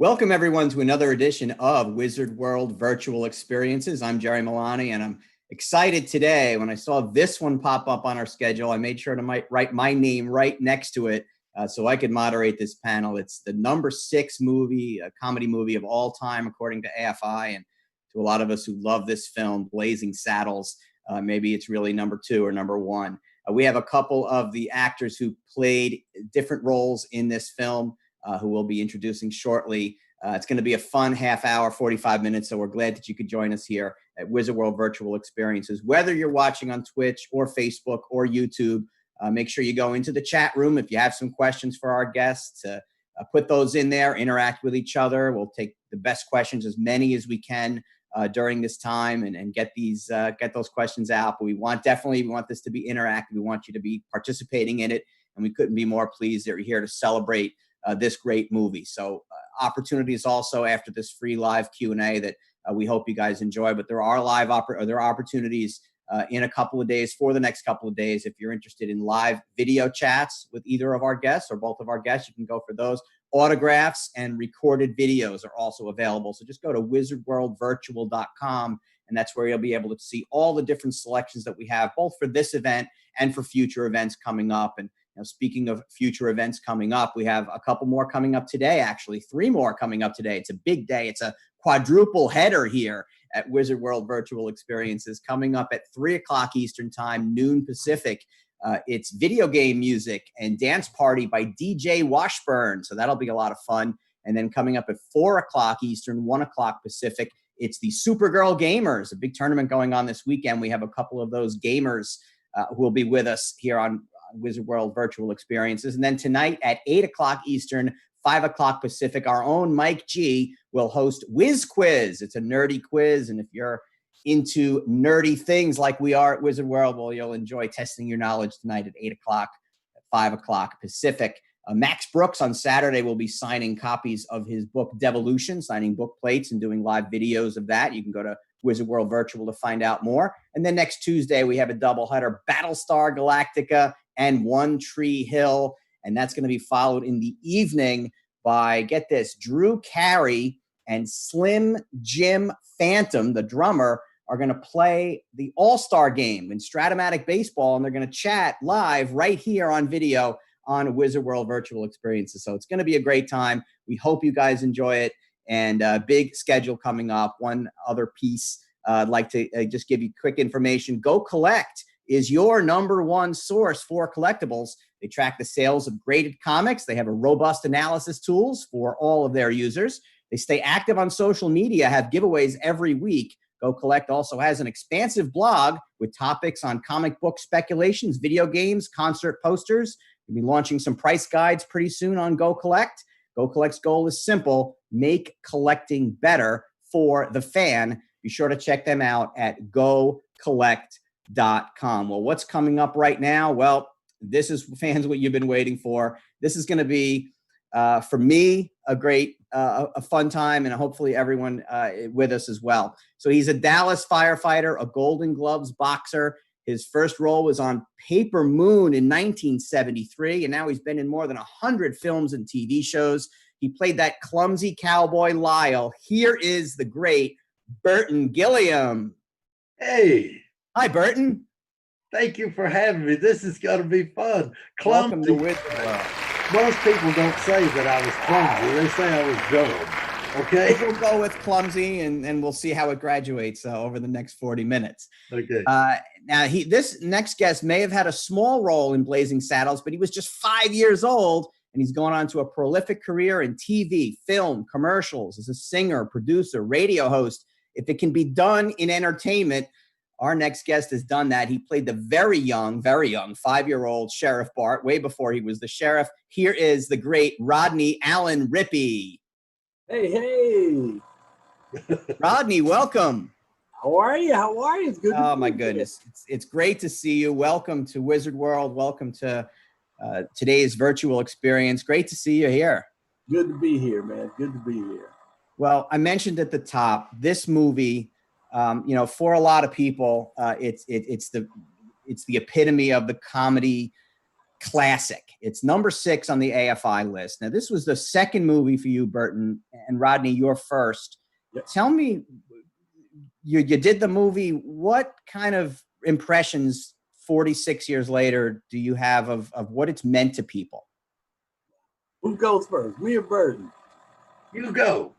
Welcome everyone to another edition of Wizard World Virtual Experiences. I'm Jerry Milani, and I'm excited today. When I saw this one pop up on our schedule, I made sure to write my name right next to it so I could moderate this panel. It's the number 6 movie, a comedy movie of all time, according to AFI, and to a lot of us who love this film, Blazing Saddles. Maybe it's really number 2 or number 1. We have a couple of the actors who played different roles in this film, who we'll be introducing shortly. It's going to be a fun half hour, 45 minutes, so we're glad that you could join us here at Wizard World Virtual Experiences. Whether you're watching on Twitch or Facebook or YouTube, make sure you go into the chat room if you have some questions for our guests. Put those in there, interact with each other. We'll take the best questions, as many as we can during this time, and get those questions out. But we want this to be interactive. We want you to be participating in it, and we couldn't be more pleased that you're here to celebrate this great movie. So opportunities also after this free live Q&A that we hope you guys enjoy. But there are opportunities in a couple of days, for the next couple of days. If you're interested in live video chats with either of our guests or both of our guests, you can go for those. Autographs and recorded videos are also available. So just go to wizardworldvirtual.com, and that's where you'll be able to see all the different selections that we have, both for this event and for future events coming up. And speaking of future events coming up, we have a couple more coming up today, actually 3 more coming up today. It's a big day. It's a quadruple header here at Wizard World Virtual Experiences. Coming up at 3 o'clock Eastern Time, noon Pacific. It's video game music and dance party by DJ Washburn. So that'll be a lot of fun. And then coming up at 4 o'clock Eastern, 1 o'clock Pacific, it's the Supergirl Gamers, a big tournament going on this weekend. We have a couple of those gamers who will be with us here on Wizard World Virtual Experiences. And then tonight at 8 o'clock Eastern, 5 o'clock Pacific, our own Mike G will host Whiz Quiz. It's a nerdy quiz, and if you're into nerdy things like we are at Wizard World, well, you'll enjoy testing your knowledge tonight at 8 o'clock, at 5 o'clock Pacific. Max Brooks on Saturday will be signing copies of his book Devolution, signing book plates and doing live videos of that. You can go to Wizard World Virtual to find out more. And then next Tuesday, we have a doubleheader, Battlestar Galactica and One Tree Hill. And that's going to be followed in the evening by, get this, Drew Carey and Slim Jim Phantom, the drummer, are going to play the All-Star game in Stratomatic Baseball, and they're going to chat live right here on video on Wizard World Virtual Experiences. So it's going to be a great time. We hope you guys enjoy it, and big schedule coming up. One other piece I'd like to just give you quick information. Go Collect is your number 1 source for collectibles. They track the sales of graded comics. They have a robust analysis tools for all of their users. They stay active on social media, have giveaways every week. Go Collect also has an expansive blog with topics on comic book speculations, video games, concert posters. We'll be launching some price guides pretty soon on Go Collect. Go Collect's goal is simple: make collecting better for the fan. Be sure to check them out at gocollect.com. Well, what's coming up right now? Well, this is, fans, what you've been waiting for. This is going to be, for me, a great, a fun time, and hopefully everyone with us as well. So he's a Dallas firefighter, a Golden Gloves boxer. His first role was on Paper Moon in 1973, and now he's been in more than 100 films and TV shows. He played that clumsy cowboy Lyle. Here is the great Burton Gilliam. Hey. Hi, Burton. Thank you for having me. This is going to be fun. Welcome to Wizard World. Most people don't say that I was clumsy. They say I was dumb. Okay? We'll go with clumsy, and we'll see how it graduates over the next 40 minutes. Okay. Now, this next guest may have had a small role in Blazing Saddles, but he was just 5 years old, and he's gone on to a prolific career in TV, film, commercials, as a singer, producer, radio host. If it can be done in entertainment, our next guest has done that. He played the very young 5-year-old Sheriff Bart way before he was the sheriff. Here is the great Rodney Allen Rippy. Hey. Rodney, welcome. How are you? It's good. Oh, my goodness. It's great to see you. Welcome to Wizard World. Welcome to today's virtual experience. Great to see you here. Good to be here, man. Good to be here. Well, I mentioned at the top, this movie, for a lot of people, it's the epitome of the comedy classic. It's number 6 on the AFI list. Now, this was the second movie for you, Burton, and Rodney, your first. Yep. Tell me, you did the movie. What kind of impressions 46 years later do you have of what it's meant to people? Who goes first, me or Burton? You go.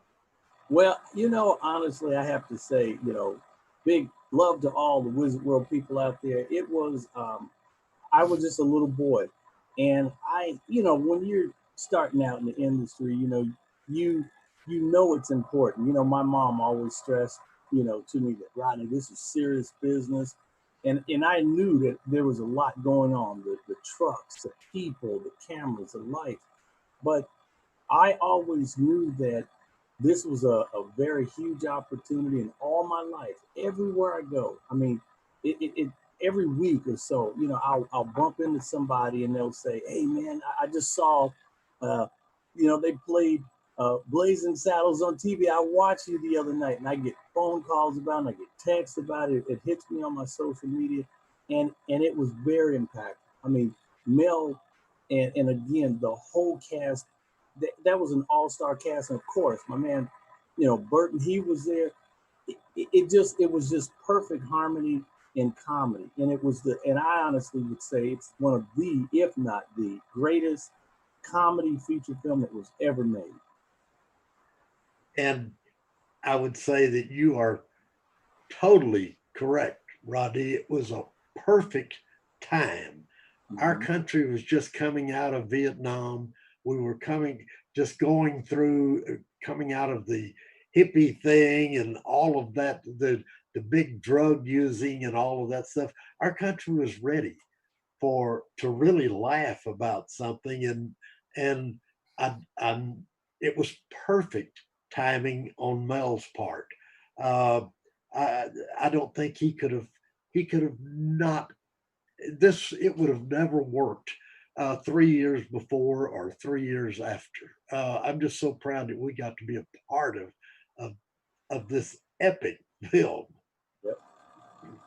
Well, honestly, I have to say, big love to all the Wizard World people out there. It was, I was just a little boy. And when you're starting out in the industry, you it's important. My mom always stressed, to me that, Rodney, this is serious business. And I knew that there was a lot going on, the trucks, the people, the cameras, the lights. But I always knew that this was a very huge opportunity in all my life, everywhere I go. I mean, it every week or so, I'll bump into somebody and they'll say, "Hey, man, I just saw, they played Blazing Saddles on TV. I watched you the other night," and I get phone calls about it, I get texts about it. It hits me on my social media, and it was very impactful. I mean, Mel and again the whole cast. That was an all-star cast, and of course, my man, Burton, he was there. It was just perfect harmony in comedy, and and I honestly would say it's one of the, if not the greatest comedy feature film that was ever made. And I would say that you are totally correct, Rodney. It was a perfect time. Our country was just coming out of Vietnam. We were coming out of the hippie thing and all of that, the big drug using and all of that stuff. Our country was ready to really laugh about something, and it was perfect timing on Mel's part. I don't think he could have not it would have never worked 3 years before or 3 years after. I'm just so proud that we got to be a part of this epic film. Yep.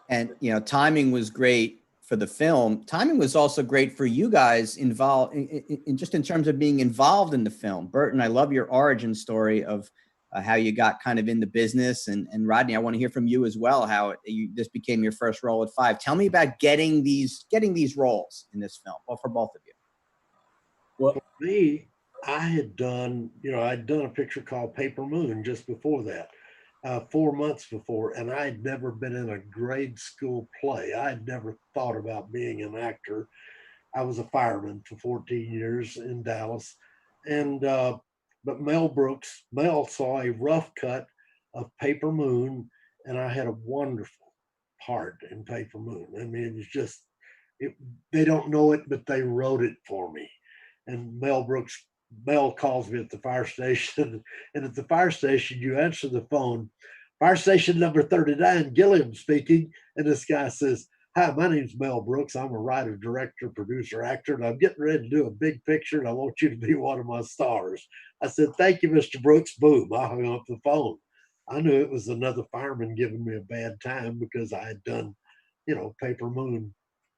And timing was great for the film. Timing was also great for you guys involved in just in terms of being involved in the film. Burton, I love your origin story of how you got kind of in the business, and Rodney, I want to hear from you as well. How this became your first role at 5. Tell me about getting these roles in this film, well, for both of you. Well, for me, I had done a picture called Paper Moon just before that, 4 months before, and I had never been in a grade school play. I had never thought about being an actor. I was a fireman for 14 years in Dallas, and but Mel saw a rough cut of Paper Moon, and I had a wonderful part in Paper Moon. I mean, it was just, they don't know it, but they wrote it for me. And Mel calls me at the fire station, and at the fire station, you answer the phone, "Fire station number 39, Gilliam speaking." And this guy says, "Hi, my name's Mel Brooks. I'm a writer, director, producer, actor, and I'm getting ready to do a big picture, and I want you to be one of my stars." I said, "Thank you, Mr. Brooks." Boom, I hung up the phone. I knew it was another fireman giving me a bad time because I had done, Paper Moon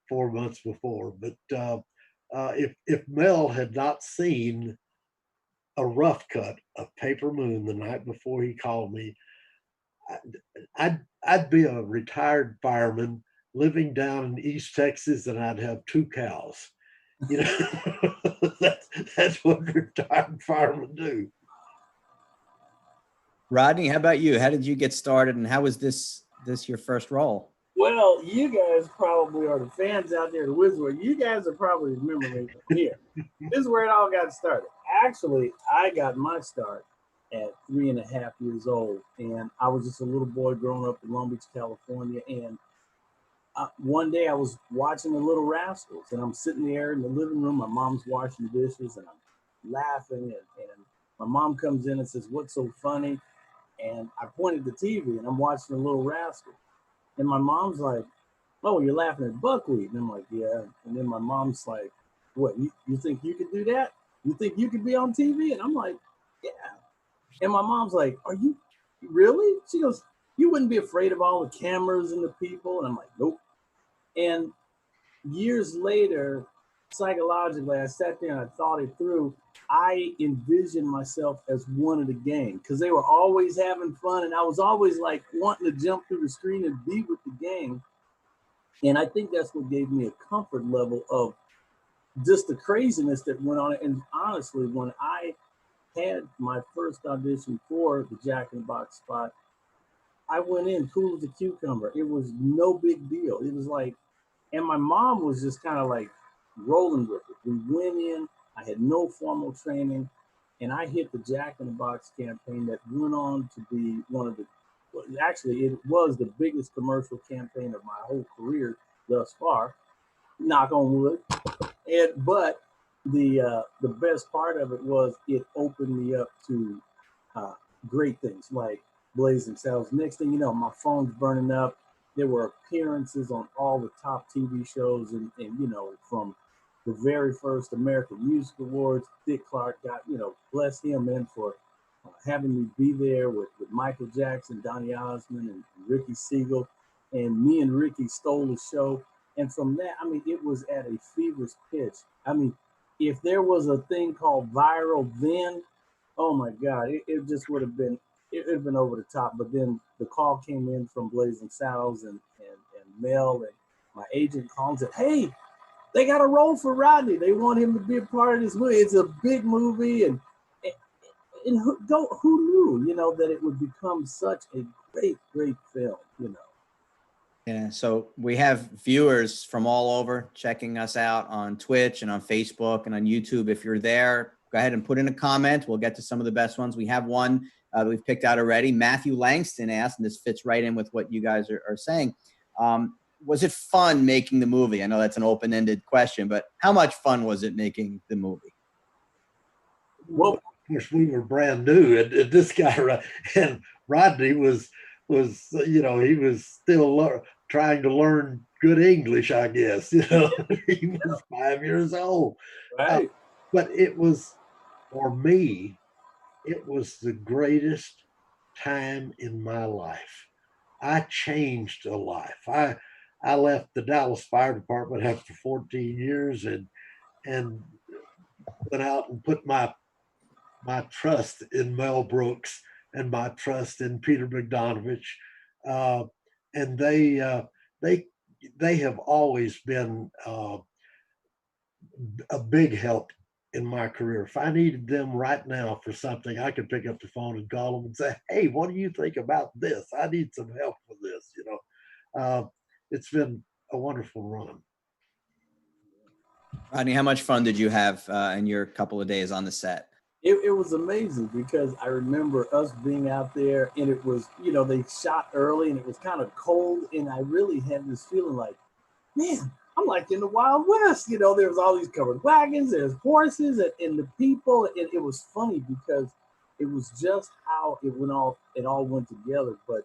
4 months before. But if Mel had not seen a rough cut of Paper Moon the night before he called me, I'd be a retired fireman living down in East Texas, and I'd have 2 cows. That's what retired firemen do. Rodney, how about you? How did you get started, and how was this your first role? Well, you guys probably are the fans out there, the Wizard. You guys are probably remember me from here. This is where it all got started. Actually, I got my start at 3.5 years old, and I was just a little boy growing up in Long Beach, California. And one day I was watching The Little Rascals, and I'm sitting there in the living room. My mom's washing dishes, and I'm laughing, and my mom comes in and says, "What's so funny?" And I pointed the TV, and I'm watching The Little Rascals. And my mom's like, "Oh, you're laughing at buckwheat." And I'm like, "Yeah." And then my mom's like, "What, you think you could do that? You think you could be on TV?" And I'm like, "Yeah." And my mom's like, "Are you really?" She goes, "You wouldn't be afraid of all the cameras and the people?" And I'm like, "Nope." And years later, psychologically, I sat there and I thought it through. I envisioned myself as one of the gang because they were always having fun, and I was always like wanting to jump through the screen and be with the gang. And I think that's what gave me a comfort level of just the craziness that went on. And honestly, when I had my first audition for the Jack in the Box spot, I went in cool as a cucumber. It was no big deal. It was like, and my mom was just kind of like rolling with it. We went in, I had no formal training, and I hit the Jack in the Box campaign that went on to be one of the, actually, it was the biggest commercial campaign of my whole career thus far. Knock on wood. But the best part of it was it opened me up to uh, great things like Blazing Saddles. Next thing you know, my phone's burning up. There were appearances on all the top TV shows, and from the very first American Music Awards, Dick Clark got, bless him in for having me be there with Michael Jackson, Donny Osmond, and Ricky Siegel. And me and Ricky stole the show. And from that, I mean, it was at a feverish pitch. I mean, if there was a thing called viral then, oh my God, it just would have been, it would have been over the top. But then the call came in from Blazing Saddles and Mel, and my agent called and said, hey, they got a role for Rodney. They want him to be a part of this movie. It's a big movie. And who knew, that it would become such a great film. Yeah, so we have viewers from all over checking us out on Twitch and on Facebook and on YouTube. If you're there, go ahead and put in a comment. We'll get to some of the best ones. We have one that we've picked out already. Matthew Langston asked, and this fits right in with what you guys are saying. Was it fun making the movie? I know that's an open-ended question, but how much fun was it making the movie? Well, of course, we were brand new, and this guy and Rodney was he was still trying to learn good English, I guess. He was 5 years old, Right. But it was, for me, it was the greatest time in my life. I changed a life. I left the Dallas Fire Department after 14 years and went out and put my trust in Mel Brooks and my trust in Peter Bogdanovich, and they have always been a big help in my career. If I needed them right now for something, I could pick up the phone and call them and say, "Hey, what do you think about this? I need some help with this." It's been a wonderful run. Rodney, how much fun did you have in your couple of days on the set? It was amazing because I remember us being out there, and it was, they shot early and it was kind of cold, and I really had this feeling like, man, I'm like in the Wild West. There was all these covered wagons, there's horses, and the people, and it was funny because it was just how it all went together. But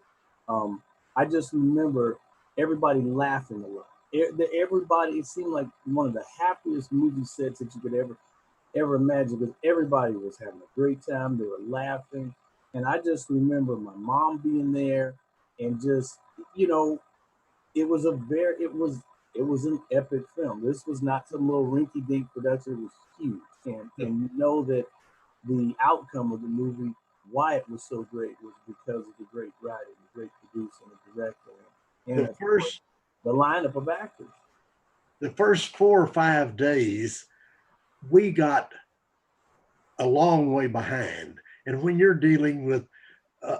I just remember everybody laughing a lot. Everybody, it seemed like one of the happiest movie sets that you could ever imagine, because everybody was having a great time. They were laughing. And I just remember my mom being there, and just, it was an epic film. This was not some little rinky dink production. It was huge. And that the outcome of the movie, why it was so great, was because of the great writing, the great producing, the director, and the lineup of actors. The first 4 or 5 days, we got a long way behind. And when you're dealing with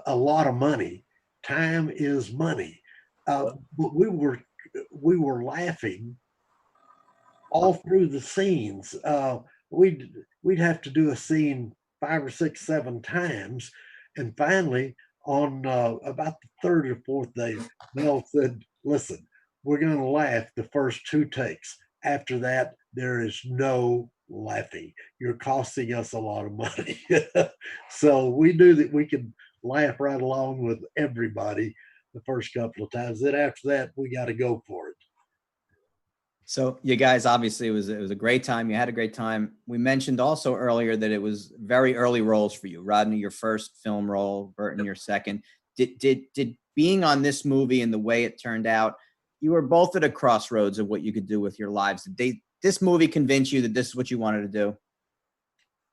a lot of money, time is money. But we were laughing all through the scenes. We'd have to do a scene 5 or 6, 7 times, and finally, on about the 3rd or 4th day, Mel said, "Listen, we're going to laugh the first 2 takes. After that, there is no laughing. You're costing us a lot of money." So we knew that we could laugh right along with everybody the first couple of times. Then after that, we got to go for it. So you guys, obviously it was a great time. You had a great time. We mentioned also earlier that it was very early roles for you. Rodney, your first film role, Burton, your second. Did being on this movie and the way it turned out, you were both at a crossroads of what you could do with your lives. Did this movie convince you that this is what you wanted to do?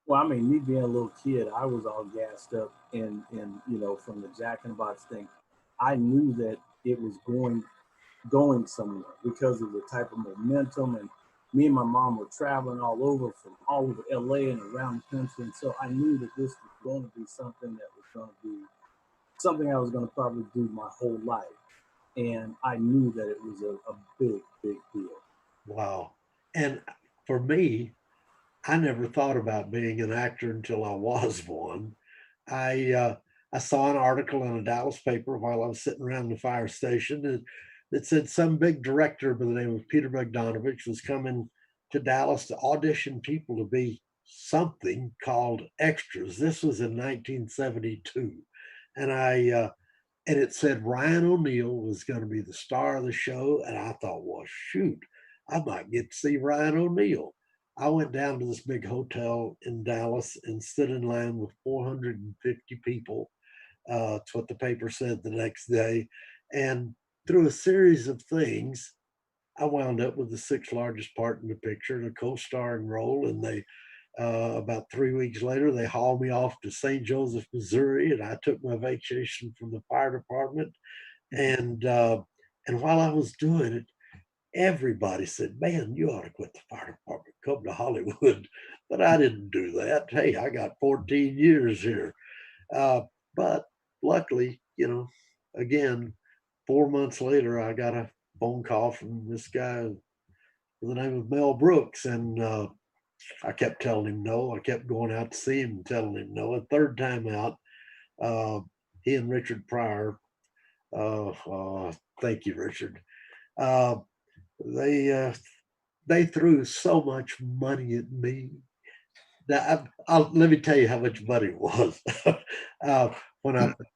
Well, I mean, me being a little kid, I was all gassed up and from the Jack in the Box thing. I knew that it was going somewhere because of the type of momentum, and me and my mom were traveling all over LA and around the country, and so I knew that this was going to be something that was going to be something I was going to probably do my whole life, and I knew that it was a big deal. Wow. And for me, I never thought about being an actor until I was one. I saw an article in a Dallas paper while I was sitting around the fire station that said some big director by the name of Peter Bogdanovich was coming to Dallas to audition people to be something called extras. This was in 1972, and and it said Ryan O'Neal was going to be the star of the show, and I thought, well, shoot, I might get to see Ryan O'Neal. I went down to this big hotel in Dallas and stood in line with 450 people. It's what the paper said the next day. And through a series of things, I wound up with the sixth largest part in the picture, the co-starring role. And they, about 3 weeks later, they hauled me off to St. Joseph, Missouri, and I took my vacation from the fire department. And while I was doing it, everybody said, man, you ought to quit the fire department, come to Hollywood. But I didn't do that. Hey, I got 14 years here. But luckily, again, 4 months later, I got a phone call from this guy with the name of Mel Brooks. And I kept telling him no. I kept going out to see him and telling him no. A third time out, he and Richard Pryor, thank you, Richard. They threw so much money at me. Now, let me tell you how much money it was. The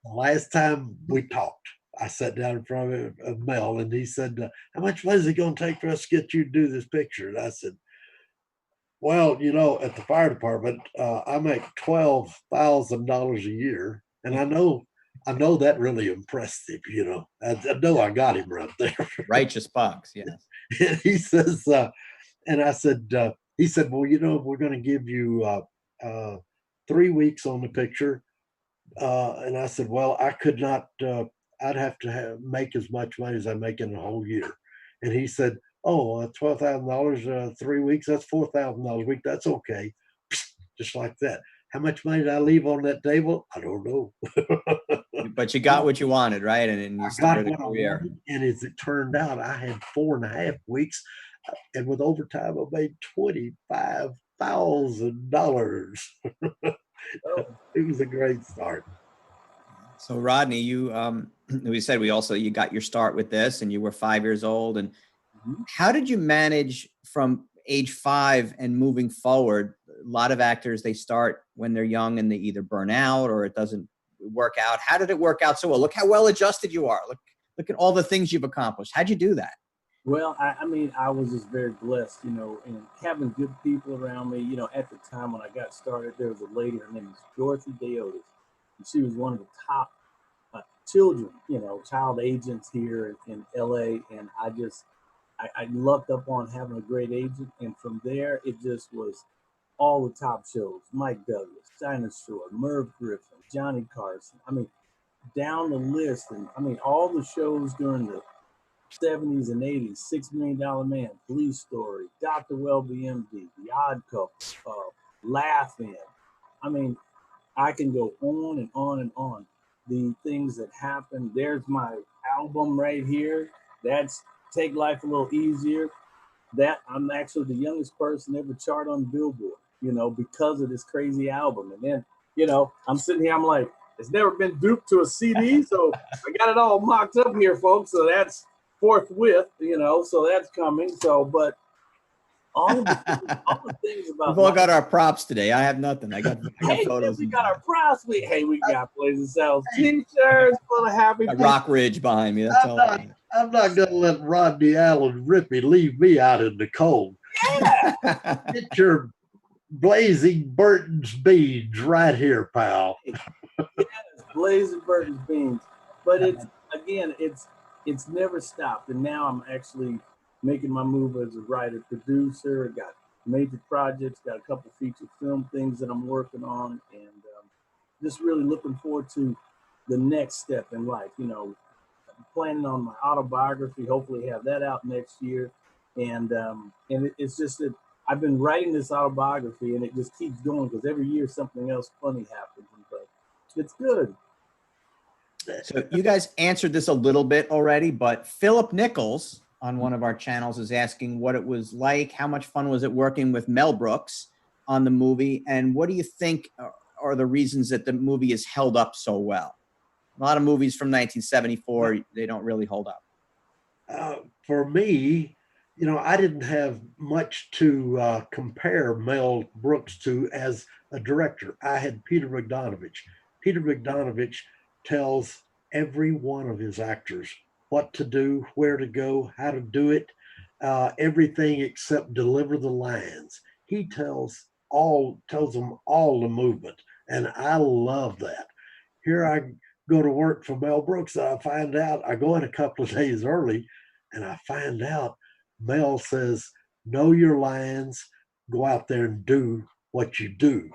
last time we talked, I sat down in front of Mel, and he said, "How much money is it going to take for us to get you to do this picture?" And I said, "Well, at the fire department, I make $12,000 a year, and I know that really impressed him. I know I got him right there." Righteous box, yes. And he says, and I said, he said, "Well, we're going to give you 3 weeks on the picture." And I said, "Well, I could not, I'd have to make as much money as I make in a whole year." And he said, "Oh, $12,000, 3 weeks, that's $4,000 a week. That's okay." Just like that. How much money did I leave on that table? I don't know. But you got what you wanted, right? And you started a career. And as it turned out, I had 4.5 weeks, and with overtime, I made $25,000. It was a great start. So Rodney, you we said you got your start with this, and you were 5 years old. And how did you manage from age 5 and moving forward? A lot of actors, they start when they're young and they either burn out or it doesn't work out. How did it work out so well? Look how well adjusted you are. Look at all the things you've accomplished. How'd you do that? Well, I mean, I was just very blessed, and having good people around me. At the time when I got started, there was a lady, her name was Dorothy Deotis, and she was one of the top children, child agents here in LA. And I lucked up on having a great agent. And from there, it just was all the top shows: Mike Douglas, Dinah Shore, Merv Griffin, Johnny Carson. I mean, down the list. And I mean, all the shows during the 70s and 80s: $6 Million Man, Police Story, Dr. Welby MD, The Odd Couple, Laugh-In. I mean, I can go on and on and on. The things that happened. There's my album right here. That's Take Life a Little Easier. That I'm actually the youngest person ever chart on Billboard, because of this crazy album. And then, I'm sitting here, I'm like, it's never been duped to a CD, so I got it all mocked up here, folks. So that's forthwith, so that's coming. So, but all the things about we've all got our props today. I have nothing. I got photos. We got our props. We got Blazing Saddles t-shirts, full of happy. Rock Ridge behind me. That's all. I'm not going to let Rodney Allen Rippy leave me out in the cold. Yeah. Get your Blazing Burton's beans right here, pal. Yes, Blazing Burton's beans. But it's it's never stopped. And now I'm actually making my move as a writer, producer. Got major projects, got a couple feature film things that I'm working on, and just really looking forward to the next step in life. You know, planning on my autobiography. Hopefully, have that out next year, and it's just that I've been writing this autobiography, and it just keeps going because every year something else funny happens. But it's good. So you guys answered this a little bit already, but Philip Nichols on one of our channels is asking what it was like, how much fun was it working with Mel Brooks on the movie, and what do you think are the reasons that the movie is held up so well? A lot of movies from 1974, they don't really hold up. For me, you know, I didn't have much to compare Mel Brooks to as a director. I had Peter Bogdanovich. Peter Bogdanovich tells every one of his actors what to do, where to go, how to do it, everything except deliver the lines. He tells them all the movement, and I love that. Here I go to work for Mel Brooks, and I find out I go in a couple of days early, and I find out Mel says, "Know your lines, go out there and do what you do."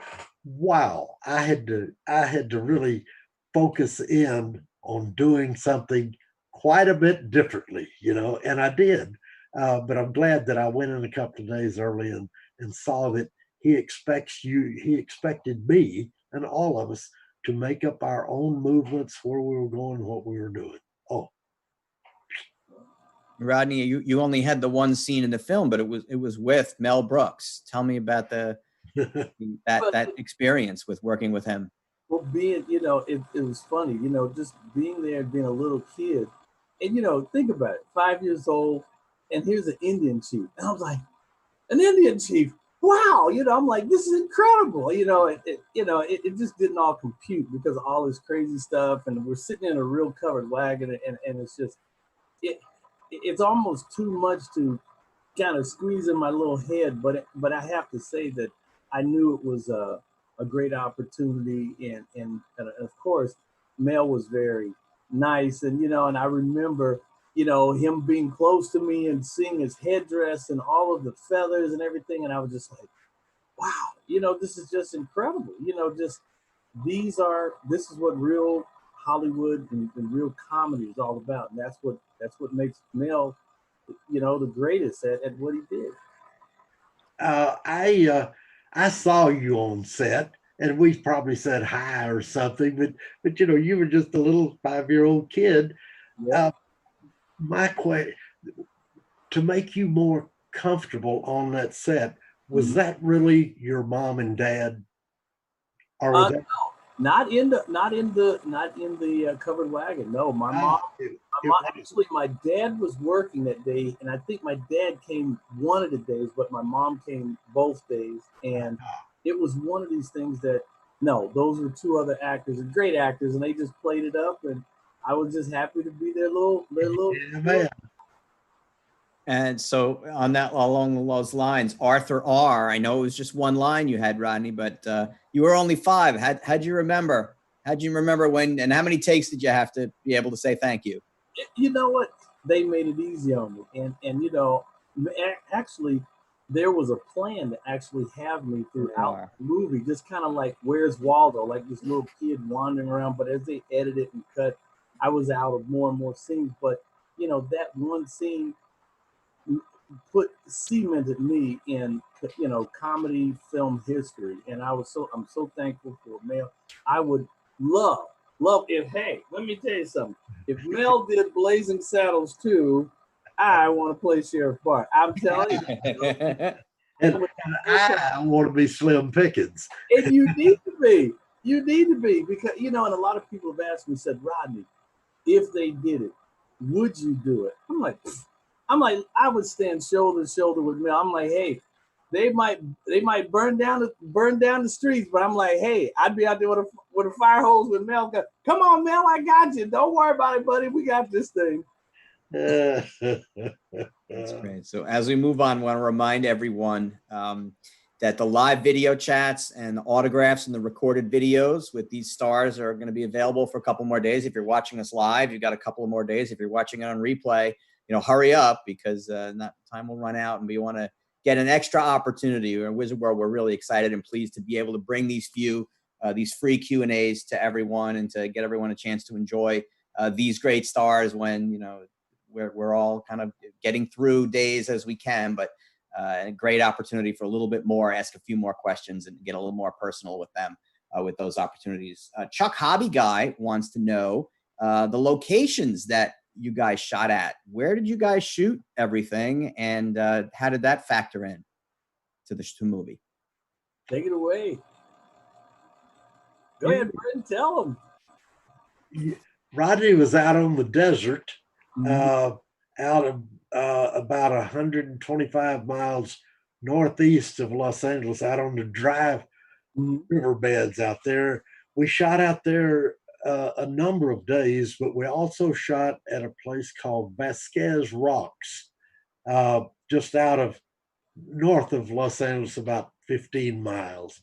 Wow, I had to really focus in on doing something quite a bit differently, you know, and I did. But I'm glad that I went in a couple of days early and saw that he expected me and all of us to make up our own movements, where we were going, what we were doing. Oh, Rodney, you only had the one scene in the film, but it was with Mel Brooks. Tell me about that experience with working with him. Well, being, you know, it was funny, you know, just being there, being a little kid. And, you know, think about it, 5 years old, and here's an Indian chief. And I was like, an Indian chief. Wow. You know, I'm like, this is incredible. You know, it just didn't all compute because of all this crazy stuff. And we're sitting in a real covered wagon, and it's just, it's almost too much to kind of squeeze in my little head. But I have to say that I knew it was a great opportunity, and of course, Mel was very nice, and you know, and I remember, you know, him being close to me and seeing his headdress and all of the feathers and everything, and I was just like, wow, you know, this is just incredible. You know, just this is what real Hollywood and real comedy is all about, and that's what makes Mel, you know, the greatest at what he did. I saw you on set, and we probably said hi or something, but you know, you were just a little 5-year-old kid. Yeah. My question, to make you more comfortable on that set, was that really your mom and dad, or was that? No, not in the covered wagon. No, my mom. Actually, my dad was working that day, and I think my dad came one of the days, but my mom came both days, and it was one of these things that no, those were two other actors, and great actors, and they just played it up, and I was just happy to be their little. Yeah, man. And so on that, along those lines, Arthur R., I know it was just one line you had, Rodney, but you were only 5. How'd you remember? How'd you remember when, and how many takes did you have to be able to say thank you? You know what? They made it easy on me, and you know, actually, there was a plan to actually have me throughout the movie, just kind of like Where's Waldo, like this little kid wandering around. But as they edited and cut, I was out of more and more scenes. But you know, that one scene cemented me in, you know, comedy film history, and I'm so thankful for Mel. I would love if, hey, let me tell you something, if Mel did Blazing Saddles too, I want to play Sheriff Bart. I'm telling you. And I want to be Slim Pickens. And you need to be, because you know, and a lot of people have asked me, said, Rodney, if they did it, would you do it? I'm like, I would stand shoulder to shoulder with Mel. I'm like, hey, they might burn down the streets, but I'm like, hey, I'd be out there with a fire hose with Mel. Come on, Mel, I got you. Don't worry about it, buddy. We got this thing. That's great. So as we move on, I want to remind everyone, that the live video chats and the autographs and the recorded videos with these stars are going to be available for a couple more days. If you're watching us live, you've got a couple of more days. If you're watching it on replay, hurry up, because that time will run out, and we want to get an extra opportunity. In Wizard World, we're really excited and pleased to be able to bring these free Q&As to everyone, and to get everyone a chance to enjoy these great stars when, we're all kind of getting through days as we can, but a great opportunity for a little bit more, ask a few more questions, and get a little more personal with them with those opportunities. Chuck Hobby Guy wants to know the locations that you guys shot at. Where did you guys shoot everything, and how did that factor in to the movie? Take it away. Go ahead, Brent, tell them. Rodney was out on the desert, out of about 125 miles northeast of Los Angeles, out on the dry riverbeds out there. We shot out there a number of days, but we also shot at a place called Vasquez Rocks, just north of Los Angeles, about 15 miles.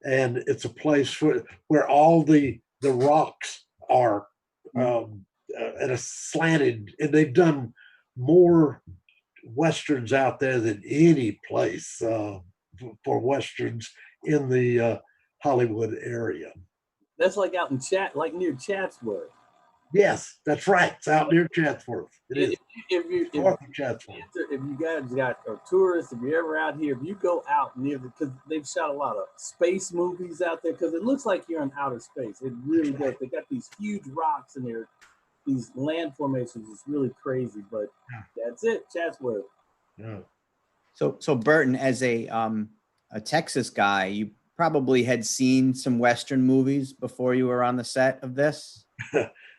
And it's a place where all the rocks are at a slanted, and they've done more Westerns out there than any place for Westerns in the Hollywood area. That's like out in near Chatsworth. Yes, that's right. It's out near Chatsworth. It is. If North of Chatsworth. If you guys got tourists, if you're ever out here, if you go out near because they've shot a lot of space movies out there, because it looks like you're in outer space. It really does. They got these huge rocks in there, these land formations. It's really crazy, but that's it, Chatsworth. Yeah. So Burton, as a Texas guy, you probably had seen some Western movies before you were on the set of this.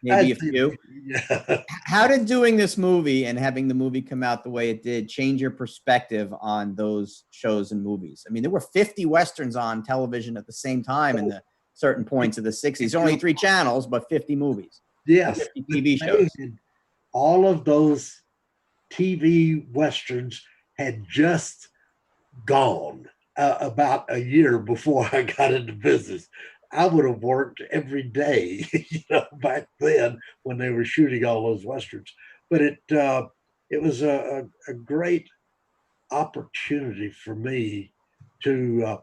Maybe a few. Yeah. How did doing this movie and having the movie come out the way it did change your perspective on those shows and movies? I mean, there were 50 Westerns on television at the same time in the certain points of the 60s. Only 3 channels, but 50 movies. Yes. 50 TV shows. All of those TV Westerns had just gone about a year before I got into business. I would have worked every day, back then when they were shooting all those Westerns. But it was a great opportunity for me to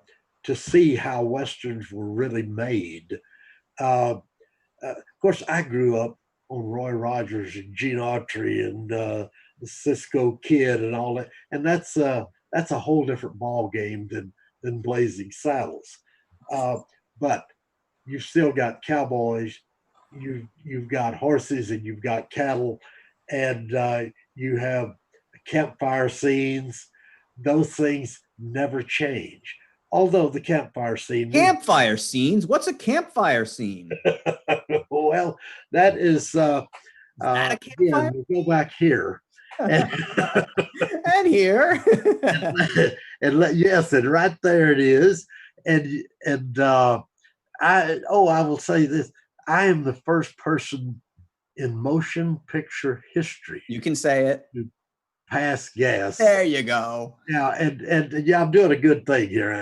see how Westerns were really made. Of course, I grew up on Roy Rogers and Gene Autry and the Cisco Kid and all that, and that's a whole different ball game than Blazing Saddles. But you've still got cowboys, you've got horses, and you've got cattle, and you have campfire scenes. Those things never change. Although the campfire scene. Campfire scenes? What's a campfire scene? Well, that is that a campfire? Again, we'll go back here. And here. Yes, and right there it is. And I will say this. I am the first person in motion picture history. You can say it. To pass gas. There you go. Yeah, and yeah, I'm doing a good thing here.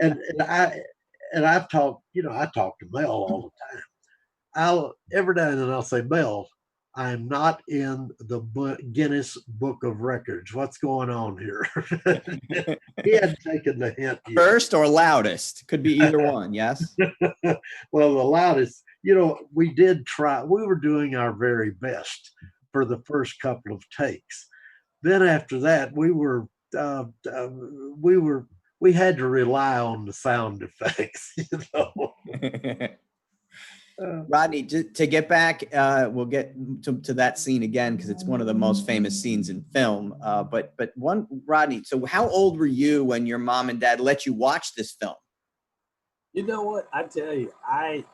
And I've talked, I talk to Mel all the time. Every now and then I'll say, Mel, I'm not in the Guinness Book of Records. What's going on here? He hadn't taken the hint yet. First or loudest? Could be either one, yes? Well, the loudest, we did try. We were doing our very best for the first couple of takes. Then after that, we had to rely on the sound effects, Rodney, to get back, we'll get to that scene again because it's one of the most famous scenes in film. But Rodney, so how old were you when your mom and dad let you watch this film? You know what? I tell you, I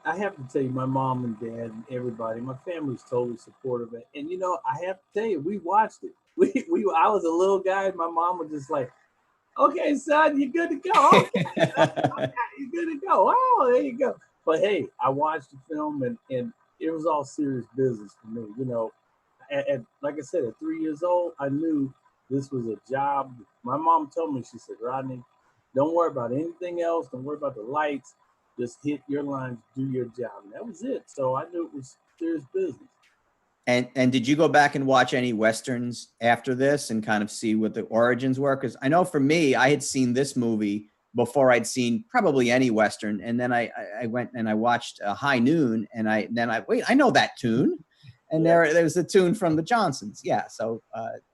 have to tell you, my mom and dad and everybody, my family's totally supportive of it. And I have to tell you, we watched it. I was a little guy, and my mom was just like, "Okay, son, you good to go? Okay, you good to go? Oh, there you go." But hey, I watched the film, and it was all serious business for me. And like I said, at 3 years old, I knew this was a job. My mom told me, she said, "Rodney, Don't worry about anything else. Don't worry about the lights. Just hit your lines, do your job. And that was it. So I knew it was serious business. And did you go back and watch any Westerns after this and kind of see what the origins were? Because I know for me, I had seen this movie before I'd seen probably any Western. And then I went and I watched High Noon, and wait, I know that tune. And Yeah. there was a tune from the Johnsons. Yeah. So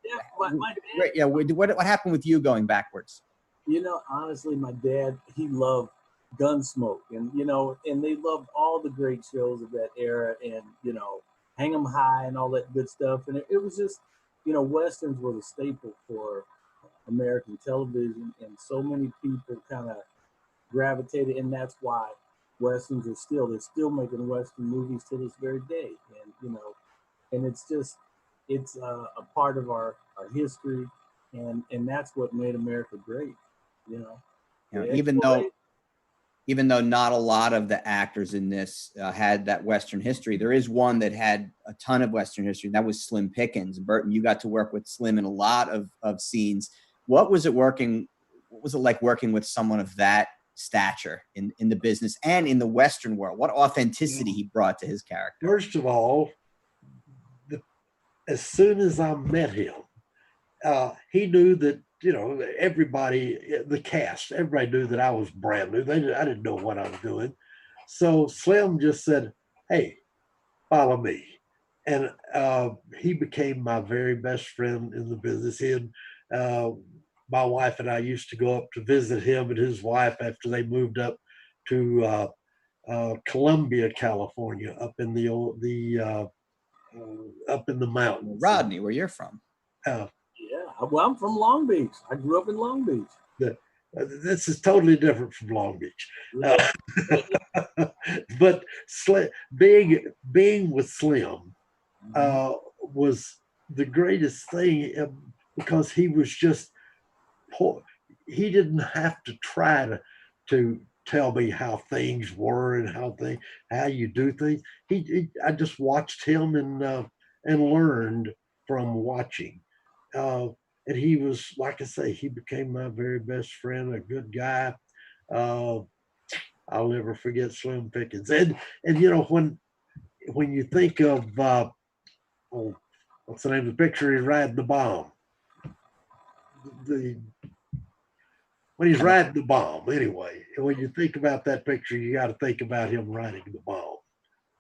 Yeah, my dad, yeah. What happened with you going backwards? you know, honestly, my dad, he loved Gunsmoke, and you know, and they loved all the great shows of that era, and you know, Hang 'em High and all that good stuff. And it was just, you know, westerns were the staple for American television, and so many people kind of gravitated, and that's why westerns are still, they're still making western movies to this very day. And you know, and it's just, it's a part of our history, and that's what made America great. You know, You know, the even exploration. though not a lot of the actors in this had that Western history, there is one that had a ton of Western history. And that was Slim Pickens. Burton, you got to work with Slim in a lot of scenes. What was it like working with someone of that stature in the business and in the Western world? What authenticity he brought to his character? First of all, as soon as I met him, he knew that, you know, everybody, the cast, everybody knew that I was brand new. I didn't know what I was doing. So Slim just said, "Hey, follow me." And he became my very best friend in the business. He and my wife and I used to go up to visit him and his wife after they moved up to Columbia, California, up in up in the mountains. Rodney, where you're from. Uh, Yeah, well, I'm from Long Beach. I grew up in Long Beach. this is totally different from Long Beach. But being with Slim was the greatest thing because he was just he didn't have to try to tell me how things were and how you do things. I just watched him and learned from watching. Uh, and he was, like I say, he became my very best friend, a good guy. Uh, I'll never forget Slim Pickens. And you know, when you think of oh, what's the name of the picture? He's riding the bomb. When he's riding the bomb, anyway. And when you think about that picture, you got to think about him riding the bomb.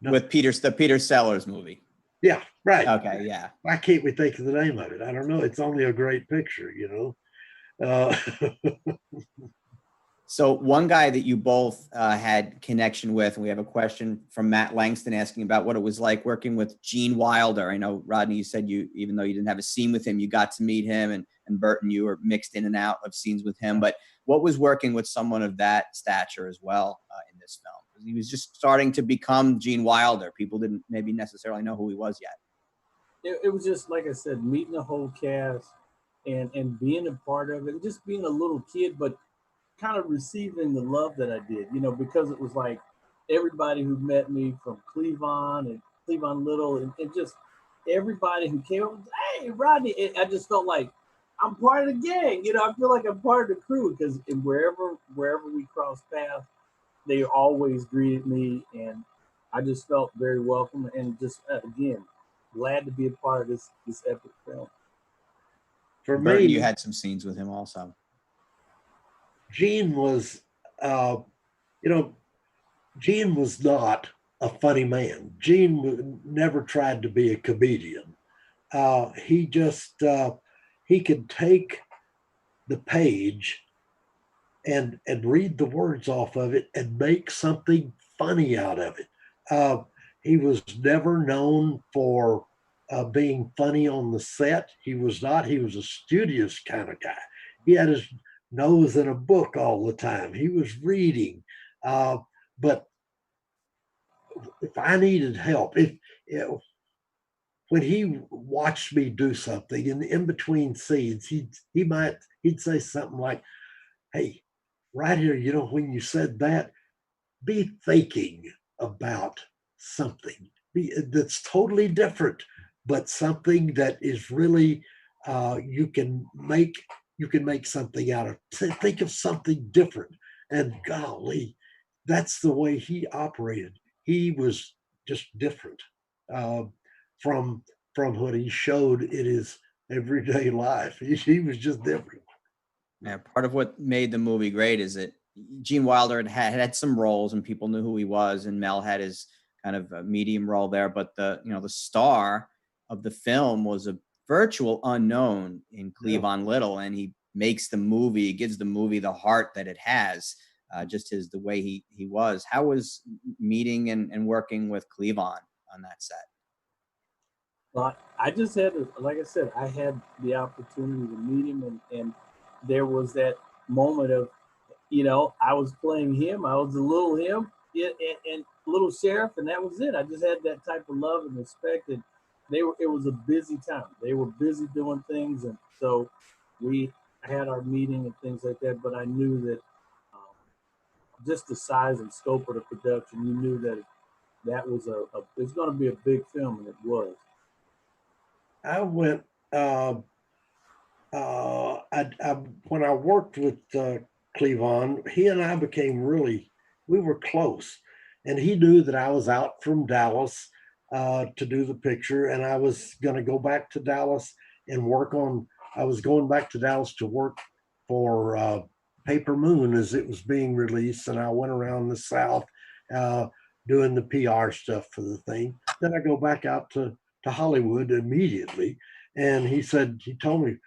With the Peter Sellers movie. Yeah, right. Okay, yeah. Why can't we think of the name of it? I don't know. It's only a great picture, you know. So one guy that you both had connection with, and we have a question from Matt Langston asking about what it was like working with Gene Wilder. I know, Rodney, you said even though you didn't have a scene with him, you got to meet him, and Burton, you were mixed in and out of scenes with him. But what was working with someone of that stature as well in this film? Because he was just starting to become Gene Wilder. People didn't maybe necessarily know who he was yet. It was just, like I said, meeting the whole cast and being a part of it, and just being a little kid, but kind of receiving the love that I did, you know, because it was like everybody who met me from Cleavon and Cleavon Little, and just everybody who came up, hey, Rodney, I just felt like I'm part of the gang, you know. I feel like I'm part of the crew, because wherever we crossed paths, they always greeted me, and I just felt very welcome, and just again, glad to be a part of this epic film. For Burton, me, you had some scenes with him also. Gene was, you know, Gene was not a funny man. Gene never tried to be a comedian. He just he could take the page and read the words off of it and make something funny out of it. He was never known for being funny on the set. He was not. He was a studious kind of guy. He had his nose in a book all the time. He was reading. But if I needed help, if you know, when he watched me do something in between scenes, he'd say something like, "Hey, right here, you know, when you said that, be thinking about something that's totally different, but something that is really you can make you can make something out of. Think of something different. And golly, that's the way he operated. He was just different uh, from what he showed in his everyday life. He was just different. Yeah, part of what made the movie great is that Gene Wilder had some roles and people knew who he was, and Mel had his kind of a medium role there. But the star of the film was a virtual unknown in Cleavon Little, and he makes the movie, gives the movie the heart that it has. Just the way he was. How was meeting and working with Cleavon on that set? Well, I just had, like I said, I had the opportunity to meet him, and there was that moment of, I was playing him, I was a little him, and little sheriff, and that was it. I just had that type of love and respect, and it was a busy time. They were busy doing things, and so we had our meeting and things like that. But I knew that just the size and scope of the production, you knew that was it's going to be a big film, and it was. I went when I worked with Cleavon, he and I we were close, and he knew that I was out from Dallas to do the picture, and I was going to go back to Dallas and I was going back to Dallas to work for Paper Moon as it was being released, and I went around the South doing the PR stuff for the thing. Then I go back out to Hollywood immediately, and he told me,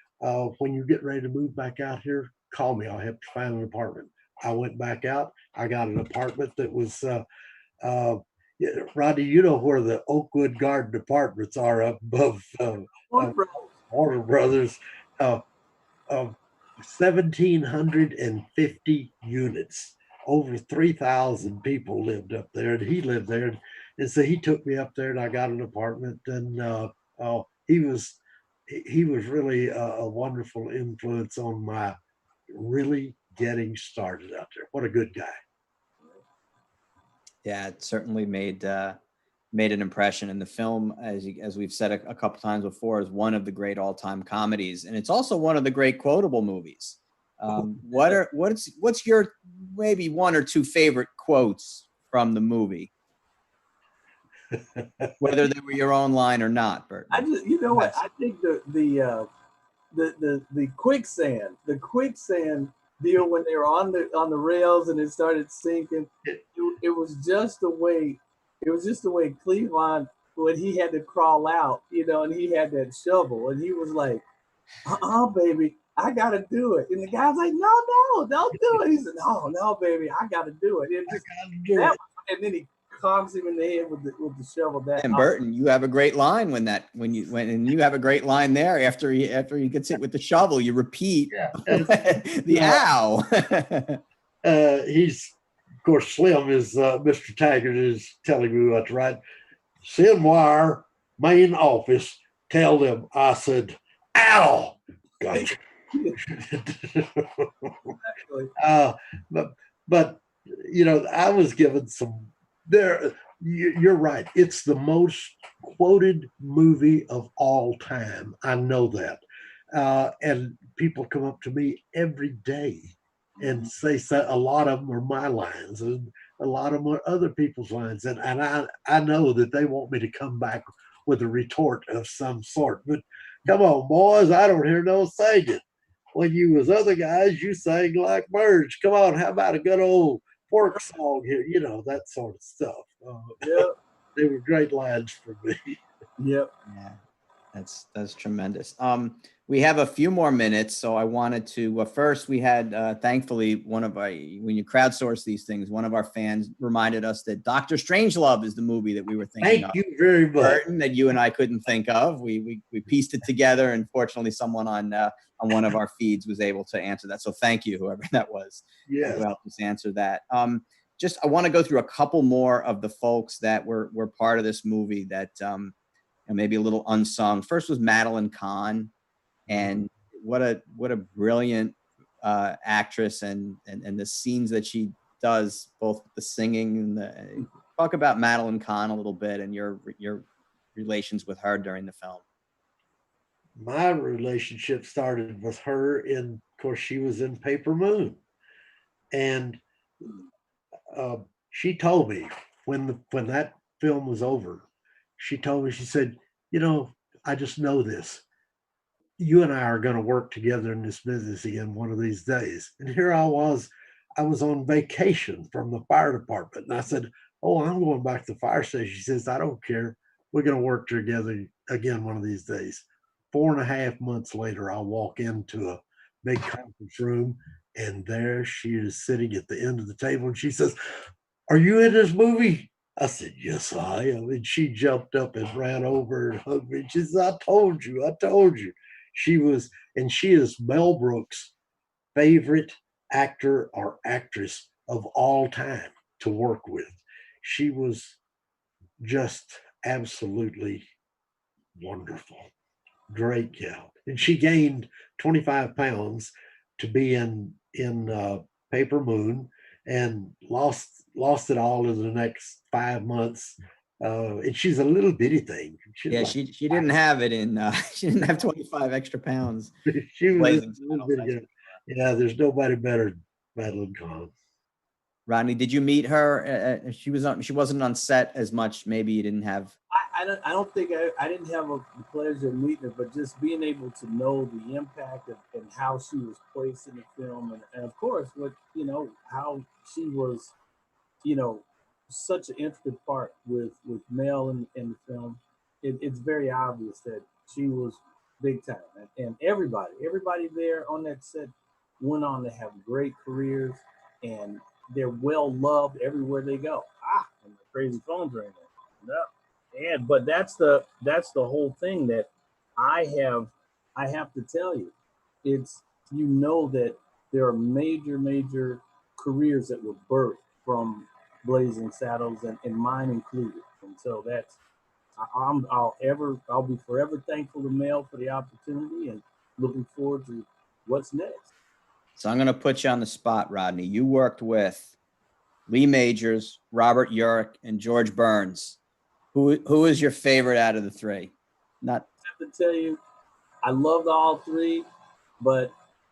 when you get ready to move back out here, call me. I'll help you find an apartment. I went back out. I got an apartment that was, Rodney, you know where the Oakwood Garden apartments are up above Warner Brothers. 1,750 units. Over 3,000 people lived up there, and he lived there. And so he took me up there, and I got an apartment. And he was really a wonderful influence on my really getting started out there. What a good guy. Yeah, it certainly made an impression. And the film, as we've said a couple times before, is one of the great all-time comedies, and it's also one of the great quotable movies. What's your maybe one or two favorite quotes from the movie? Whether they were your own line or not, Bert. I just, what, I think the quicksand deal when they were on the rails and it started sinking. It was just the way Cleavon, when he had to crawl out, and he had that shovel, and he was like, baby, I gotta do it. And the guy's like, no, don't do it. He said, no, baby, I gotta do it. And then he conks him in the head with the shovel. And Burton, you have a great line when you have a great line there after he gets hit with the shovel. You repeat the ow. He's, of course, Slim is Mr. Taggart is telling me what to write. Send wire, main office, tell them I said, ow. Gotcha. But I was given some there. You're right. It's the most quoted movie of all time. I know that. And people come up to me every day and say a lot of them are my lines and a lot of them are other people's lines. And I know that they want me to come back with a retort of some sort. But come on, boys, I don't hear no singing. When you was other guys, you sang like birds. Come on, how about a good old folk song here? That sort of stuff. They were great lines for me. Yep. Yeah, that's tremendous. We have a few more minutes, so I wanted to first. We had thankfully when you crowdsource these things, one of our fans reminded us that Dr. Strangelove is the movie that we were thinking of. Thank you very much. Burton, that you and I couldn't think of. We pieced it together, and fortunately, someone on one of our feeds was able to answer that. So thank you, whoever that was, who helped us answer that. I want to go through a couple more of the folks that were part of this movie that maybe a little unsung. First was Madeline Kahn, and what a brilliant actress, and the scenes that she does, both the singing and the. Talk about Madeline Kahn a little bit and your relations with her during the film. my relationship started with her in, of course, she was in Paper Moon. And uh, she told me when that film was over, she told me, she said, you know, I just know this. You and I are going to work together in this business again one of these days. And here I was on vacation from the fire department. And I said, oh, I'm going back to the fire station. She says, I don't care. We're going to work together again one of these days. 4.5 months later, I walk into a big conference room, and there she is sitting at the end of the table. And she says, are you in this movie? I said, yes, I am. And she jumped up and ran over and hugged me. She said, I told you, I told you. She was, and she is Mel Brooks' favorite actor or actress of all time to work with. She was just absolutely wonderful. Great gal. And she gained 25 pounds to be in Paper Moon, and lost it all in the next 5 months. And she's a little bitty thing. She's Yeah, like she didn't have it in she didn't have 25 extra pounds. she was just Blazing a little Saddles. bitty. Yeah, there's nobody better than Madeline Kahn. Rodney, did you meet her? She wasn't on set as much. Maybe you didn't have. I don't think I didn't have the pleasure of meeting her, but just being able to know the impact of, and how she was placed in the film, and of course, what how she was, you know, such an intricate part with Mel in the film. It's very obvious that she was big time, and everybody there on that set went on to have great careers, and they're well loved everywhere they go. And the crazy phone's ringing. No, and but that's the whole thing that I have I have to tell you. It's that there are major careers that were birthed from Blazing Saddles, and mine included. And so that's I'll be forever thankful to Mel for the opportunity, and looking forward to what's next. So I'm going to put you on the spot, Rodney. You worked with Lee Majors, Robert Urich, and George Burns. Who is your favorite out of the three? Not. I have to tell you, I loved all three, but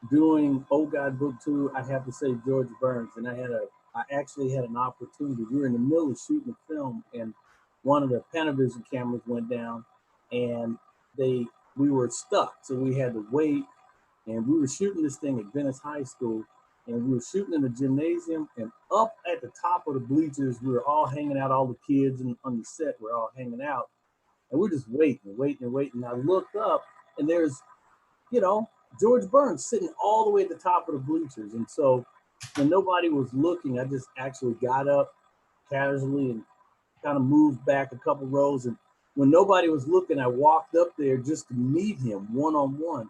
doing Oh God Book 2, I have to say George Burns. And I actually had an opportunity. We were in the middle of shooting a film, and one of the Panavision cameras went down, and we were stuck. So we had to wait, and we were shooting this thing at Venice High School, and we were shooting in the gymnasium, and up at the top of the bleachers, we were all hanging out, all the kids and on the set were all hanging out, and we're just waiting. And I looked up, and there's, you know, George Burns sitting all the way at the top of the bleachers. And so when nobody was looking, I just actually got up casually and kind of moved back a couple rows. And when nobody was looking, I walked up there just to meet him one on one.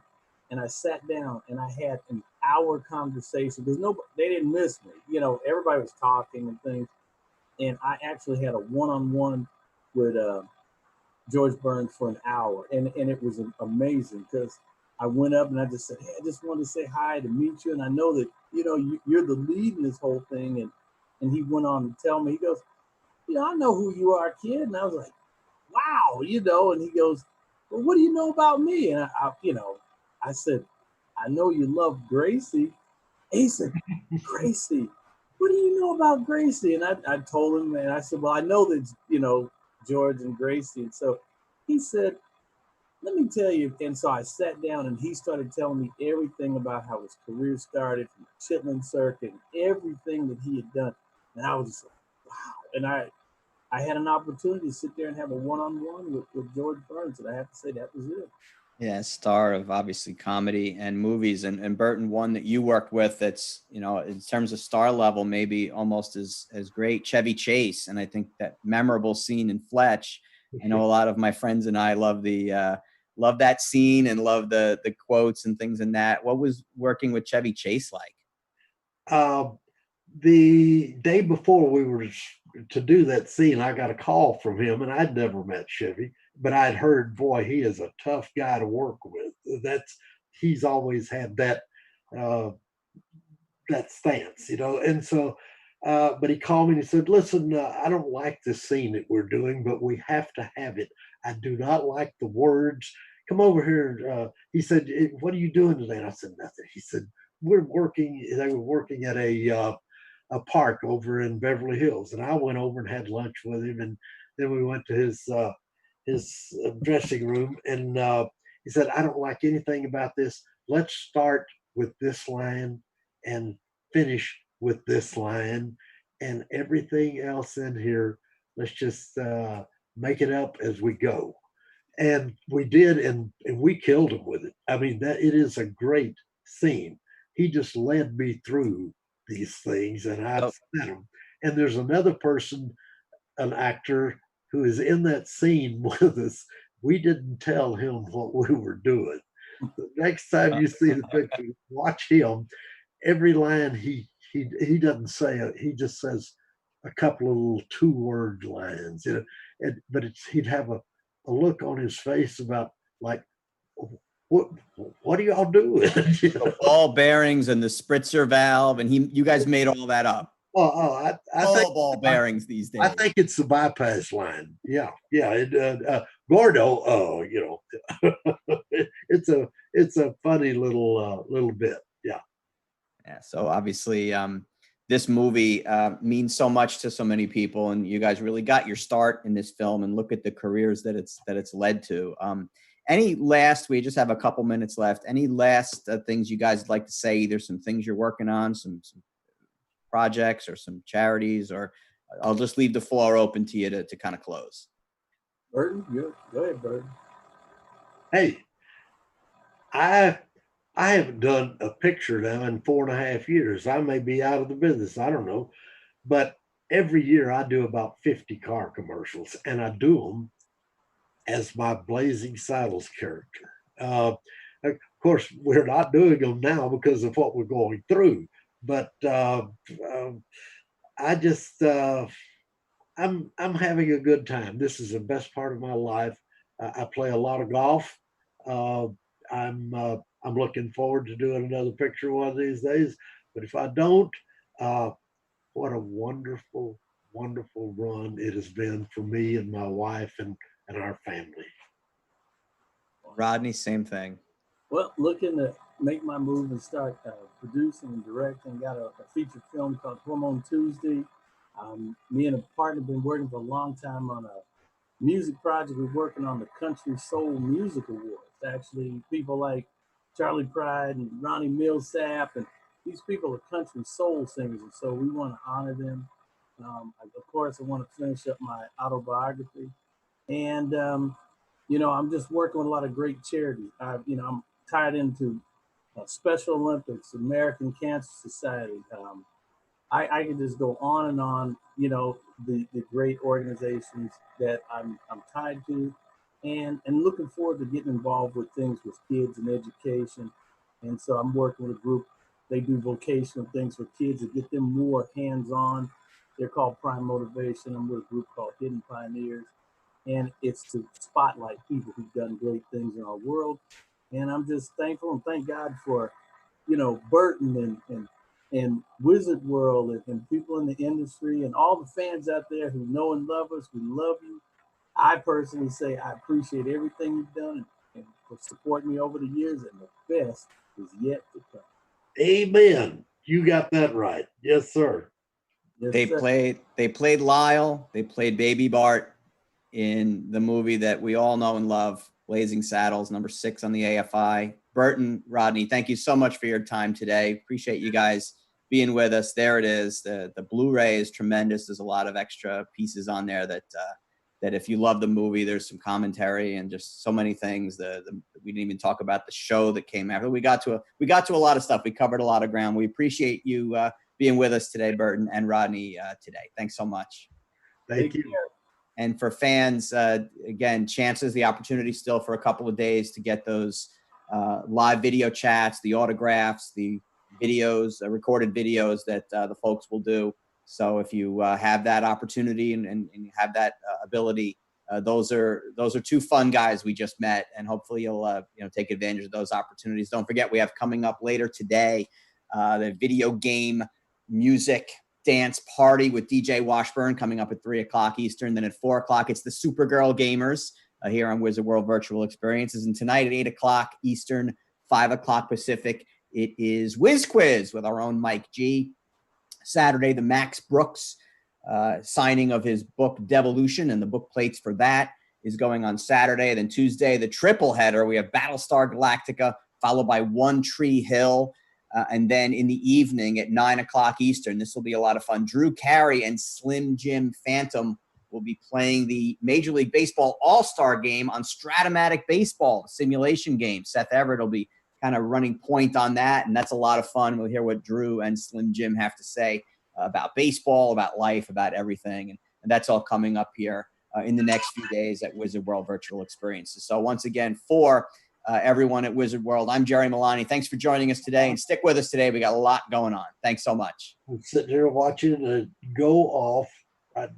And I sat down and I had an hour conversation because they didn't miss me. Everybody was talking and things. And I actually had a one on one with George Burns for an hour, and it was amazing because I went up and I just said, "Hey, I just wanted to say hi to meet you, and I know that you're the lead in this whole thing." And he went on to tell me, he goes, "I know who you are, kid." And I was like, "Wow," And he goes, "Well, what do you know about me?" And I said, "I know you love Gracie." And he said, "Gracie, what do you know about Gracie?" And I told him, and I said, "Well, I know that George and Gracie." And so he said, "Let me tell you." And so I sat down, and he started telling me everything about how his career started from the Chitlin Circuit and everything that he had done. And I was just like, wow. And I had an opportunity to sit there and have a one-on-one with George Burns, and I have to say that was it. Yeah, star of obviously comedy and movies, and Burton, one that you worked with that's, in terms of star level, maybe almost as great, Chevy Chase. And I think that memorable scene in Fletch, I know a lot of my friends and I love love that scene and love the quotes and things in that. What was working with Chevy Chase like? The day before we were to do that scene, I got a call from him, and I'd never met Chevy, but I'd heard, boy, he is a tough guy to work with. He's always had that stance, And so, but he called me and he said, "Listen, I don't like this scene that we're doing, but we have to have it. I do not like the words. come over here. He said, what are you doing today? And I said, nothing. He said, we're working. They were working at a park over in Beverly Hills. And I went over and had lunch with him. And then we went to his dressing room. And he said, I don't like anything about this. Let's start with this line and finish with this line, and everything else in here, let's just make it up as we go. And we did, and we killed him with it. I mean, that it is a great scene. He just led me through these things, and I So, said them. And there's another person, an actor, who is in that scene with us. We didn't tell him what we were doing. The next time you see the picture, watch him. Every line he doesn't say it. He just says a couple of little 2-word lines, you know. But he'd have a look on his face about like, what what are y'all doing? You know? the ball bearings and the spritzer valve, and you guys made all that up. I think All ball bearings these days. I think it's the bypass line. Yeah, yeah. Gordo. Oh, you know, it's a funny little bit. Yeah. Yeah. So obviously, this movie means so much to so many people, and you guys really got your start in this film. And look at the careers that it's led to. Any last? We just have a couple minutes left. Any last things you guys would like to say? Either some things you're working on, some projects, or some charities, or I'll just leave the floor open to you to kind of close. Burton, go ahead, Burton. Hey, I haven't done a picture now in 4.5 years. I may be out of the business. I don't know. But every year I do about 50 car commercials, and I do them as my Blazing Saddles character. Of course, we're not doing them now because of what we're going through. But I just I'm having a good time. This is the best part of my life. I play a lot of golf. Uh, I'm looking forward to doing another picture one of these days. But if I don't, what a wonderful, wonderful run it has been for me and my wife and our family. Rodney, same thing. Well, looking to make my move and start producing and directing. Got a feature film called Hormone Tuesday. Me and a partner have been working for a long time on a music project. We're working on the Country Soul Music Awards. Actually, people like Charlie Pride and Ronnie Millsap, and these people are country soul singers, and so we want to honor them. Of course, I want to finish up my autobiography, and I'm just working with a lot of great charities. I'm tied into Special Olympics, American Cancer Society. I can just go on and on, the great organizations that I'm tied to, and looking forward to getting involved with things with kids and education. And so I'm working with a group. They do vocational things for kids to get them more hands-on. They're called Prime Motivation. I'm with a group called Hidden Pioneers, and it's to spotlight people who've done great things in our world. And I'm just thankful and thank God for, Burton and Wizard World and people in the industry and all the fans out there who know and love us. We love you. I personally say I appreciate everything you've done and for supporting me over the years, and the best is yet to come. Amen. You got that right. Yes, sir. Yes, They sir. played Lyle. They played Baby Bart in the movie that we all know and love, Blazing Saddles, number 6 on the AFI. Burton, Rodney, thank you so much for your time today. Appreciate you guys being with us. There it is. The Blu-ray is tremendous. There's a lot of extra pieces on there that if you love the movie, there's some commentary and just so many things. We didn't even talk about the show that came after. We got to a lot of stuff. We covered a lot of ground. We appreciate you being with us today, Burton and Rodney, today. Thanks so much. Thank you. And for fans, again, chances, the opportunity still for a couple of days to get those live video chats, the autographs, the videos, recorded videos that the folks will do. So if you have that opportunity and you have that ability, those are 2 fun guys we just met, and hopefully you'll take advantage of those opportunities. Don't forget, we have coming up later today the video game music dance party with DJ Washburn coming up at 3:00 Eastern. Then at 4:00, it's the Supergirl Gamers. here on Wizard World Virtual Experiences. And tonight at 8 o'clock Eastern, 5 o'clock Pacific, it is Whiz Quiz with our own Mike G. Saturday, the Max Brooks signing of his book Devolution, and the book plates for that is going on Saturday. Then Tuesday, the triple header, we have Battlestar Galactica followed by One Tree Hill. And then in the evening at 9 o'clock Eastern, this will be a lot of fun. Drew Carey and Slim Jim Phantom will be playing the Major League Baseball All-Star Game on Stratomatic Baseball, the simulation game. Seth Everett will be kind of running point on that, and that's a lot of fun. We'll hear what Drew and Slim Jim have to say about baseball, about life, about everything. And that's all coming up here in the next few days at Wizard World Virtual Experiences. So once again, for everyone at Wizard World, I'm Jerry Milani. Thanks for joining us today, and stick with us today. We got a lot going on. Thanks so much. I'm sitting here watching it go off right